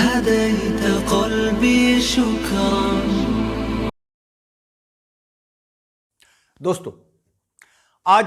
هديت قلبي شكرا. دوستو، آج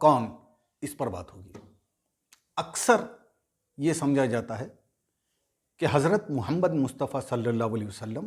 کون اس پر بات ہوگی. اکثر یہ سمجھا جاتا ہے کہ حضرت محمد مصطفیٰ صلی اللہ علیہ وسلم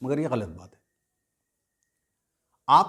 مگر یہ غلط بات ہے. آپ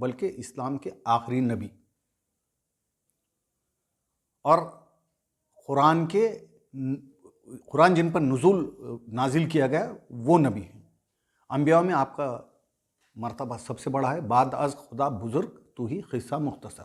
بلکہ اسلام کے آخری نبی اور قرآن جن پر نازل کیا گیا وہ نبی ہیں. انبیاء میں آپ کا مرتبہ سب سے بڑا ہے. بعد از خدا بزرگ تو ہی قصہ مختصر.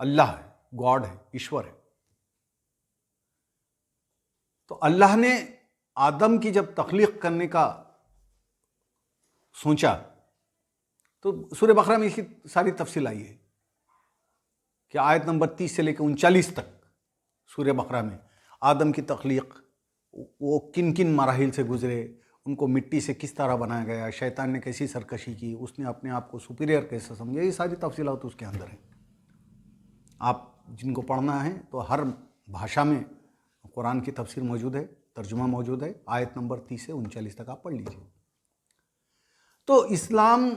اللہ ہے، گاڈ ہے، ایشور ہے. تو اللہ نے آدم کی جب تخلیق کرنے کا سوچا تو سورہ بقرہ میں اس کی ساری تفصیل آئی ہے کہ آیت نمبر 30 سے لے کے 39 تک سورہ بقرہ میں آدم کی تخلیق، وہ کن کن مراحل سے گزرے، ان کو مٹی سے کس طرح بنایا گیا، شیطان نے کیسی سرکشی کی، اس نے اپنے آپ کو سپیریئر کیسے سمجھا، یہ ساری تفصیلات اس کے اندر ہیں. آپ جن کو پڑھنا ہے تو ہر بھاشا میں قرآن کی تفسیر موجود ہے، ترجمہ موجود ہے. آیت نمبر 30 سے 39 تک آپ پڑھ لیجیے. تو اسلام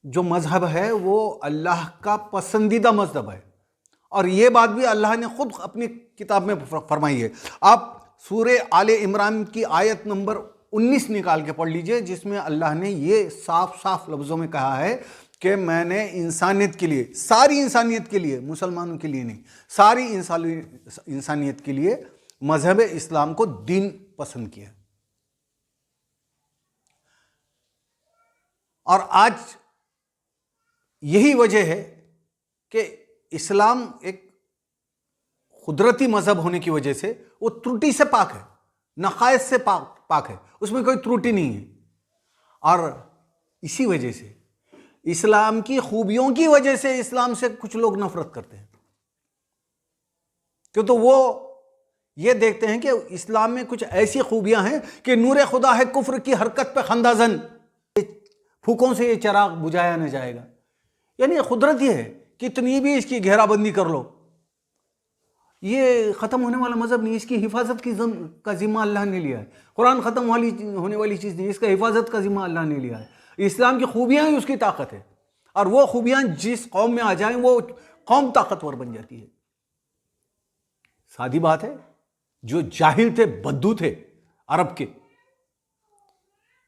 جو مذہب ہے وہ اللہ کا پسندیدہ مذہب ہے، اور یہ بات بھی اللہ نے خود اپنی کتاب میں فرمائی ہے. آپ سورہ آل عمران کی آیت نمبر 19 نکال کے پڑھ لیجئے، جس میں اللہ نے یہ صاف صاف لفظوں میں کہا ہے کہ میں نے انسانیت کے لیے، ساری انسانیت کے لیے، مسلمانوں کے لیے نہیں، ساری انسانیت کے لیے مذہب اسلام کو دین پسند کیا. اور آج یہی وجہ ہے کہ اسلام ایک قدرتی مذہب ہونے کی وجہ سے وہ ترٹی سے پاک ہے، نقائص سے پاک ہے، اس میں کوئی ترٹی نہیں ہے. اور اسی وجہ سے اسلام کی خوبیوں کی وجہ سے اسلام سے کچھ لوگ نفرت کرتے ہیں، کیوں تو وہ یہ دیکھتے ہیں کہ اسلام میں کچھ ایسی خوبیاں ہیں کہ نور خدا ہے کفر کی حرکت پہ خندہ زن، پھوکوں سے یہ چراغ بجھایا نہ جائے گا. یعنی قدرت یہ ہے، کتنی بھی اس کی گھیرا بندی کر لو، یہ ختم ہونے والا مذہب نہیں. اس کی حفاظت کا ذمہ اللہ نے لیا ہے. قرآن ختم ہونے والی چیز نہیں، اس کا حفاظت کا ذمہ اللہ نے لیا ہے. اسلام کی خوبیاں ہی اس کی طاقت ہے، اور وہ خوبیاں جس قوم میں آ جائیں وہ قوم طاقتور بن جاتی ہے. سادی بات ہے، جو جاہل تھے، بدو تھے عرب کے،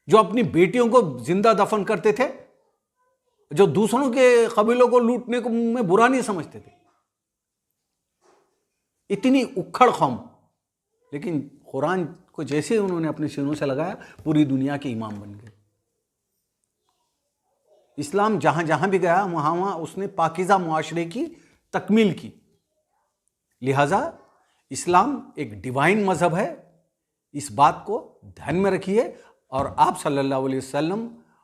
جو اپنی بیٹیوں کو زندہ دفن کرتے تھے، جو دوسروں کے قبیلوں کو لوٹنے کو میں برا نہیں سمجھتے تھے، اتنی اکھڑ قوم، لیکن قرآن کو جیسے انہوں نے اپنے سینوں سے لگایا پوری دنیا کے امام بن گئے. اسلام جہاں جہاں بھی گیا وہاں اس نے پاکیزہ معاشرے کی تکمیل کی. لہٰذا اسلام ایک ڈیوائن مذہب ہے، اس بات کو دھیان میں رکھیے. اور آپ صلی اللہ علیہ وسلم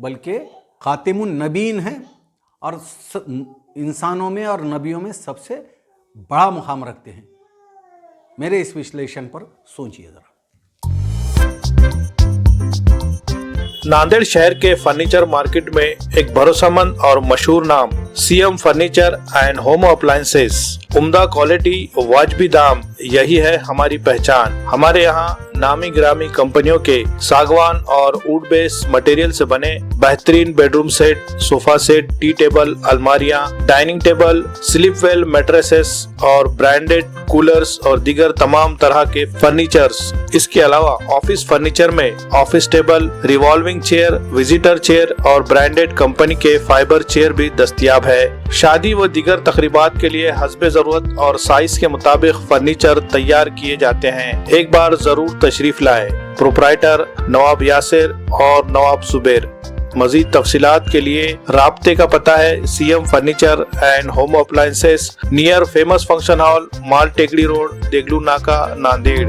بلکہ خاتم النبیین ہیں، اور انسانوں میں اور نبیوں میں سب سے بڑا مقام رکھتے ہیں. میرے اس وشلیشن پر سوچئے ذرا. ناندیڑ شہر کے فرنیچر مارکیٹ میں ایک بھروسہ مند اور مشہور نام CM furniture and home appliances. عمدہ کوالٹی، واجبی دام، یہی ہے ہماری پہچان. ہمارے یہاں نامی گرامی کمپنیوں کے ساگوان اور ووڈ بیس مٹیریل سے بنے بہترین بیڈ روم سیٹ، صوفہ سیٹ، ٹی ٹیبل، الماریاں، dining table, sleep well mattresses اور برانڈڈ کولرز اور دیگر تمام طرح کے فرنیچرز. اس کے علاوہ آفس فرنیچر میں office table, revolving chair, visitor chair اور برانڈڈ کمپنی کے فائبر چیئر بھی دستیاب ہے. شادی و دیگر تقریبات کے لیے حسب ضرورت اور سائز کے مطابق فرنیچر تیار کیے جاتے ہیں. ایک بار ضرور تشریف لائے. پروپرائٹر نواب یاسر اور نواب زبیر. مزید تفصیلات کے لیے رابطے کا پتہ ہے CM furniture and home appliances, near famous function hall, Mal Tekdi road, Deglur Naka, Nanded.